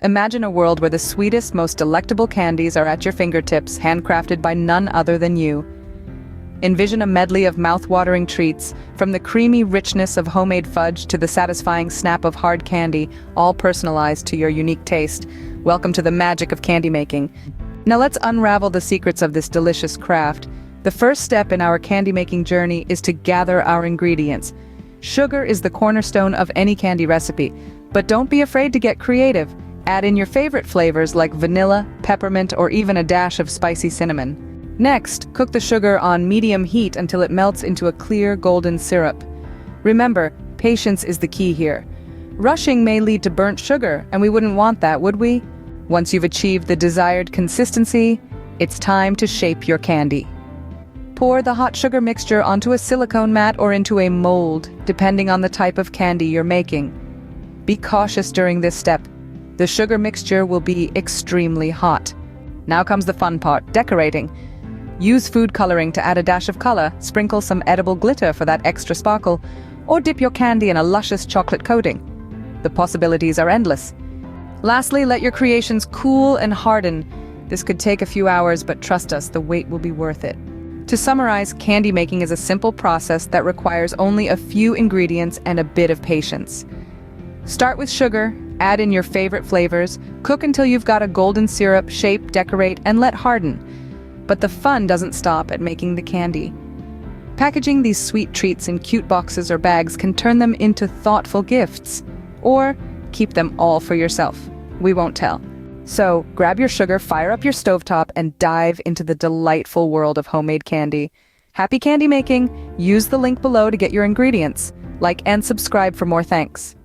Imagine a world where the sweetest, most delectable candies are at your fingertips, handcrafted by none other than you. Envision a medley of mouth-watering treats, from the creamy richness of homemade fudge to the satisfying snap of hard candy, all personalized to your unique taste. Welcome to the magic of candy making. Now let's unravel the secrets of this delicious craft. The first step in our candy-making journey is to gather our ingredients. Sugar is the cornerstone of any candy recipe, but don't be afraid to get creative. Add in your favorite flavors like vanilla, peppermint, or even a dash of spicy cinnamon. Next, cook the sugar on medium heat until it melts into a clear, golden syrup. Remember, patience is the key here. Rushing may lead to burnt sugar, and we wouldn't want that, would we? Once you've achieved the desired consistency, it's time to shape your candy. Pour the hot sugar mixture onto a silicone mat or into a mold, depending on the type of candy you're making. Be cautious during this step. The sugar mixture will be extremely hot. Now comes the fun part, decorating. Use food coloring to add a dash of color, sprinkle some edible glitter for that extra sparkle, or dip your candy in a luscious chocolate coating. The possibilities are endless. Lastly, let your creations cool and harden. This could take a few hours, but trust us, the wait will be worth it. To summarize, candy making is a simple process that requires only a few ingredients and a bit of patience. Start with sugar, add in your favorite flavors, cook until you've got a golden syrup, shape, decorate, and let harden. But the fun doesn't stop at making the candy. Packaging these sweet treats in cute boxes or bags can turn them into thoughtful gifts. Or keep them all for yourself. We won't tell. So, grab your sugar, fire up your stovetop, and dive into the delightful world of homemade candy. Happy candy making! Use the link below to get your ingredients. Like and subscribe for more thanks.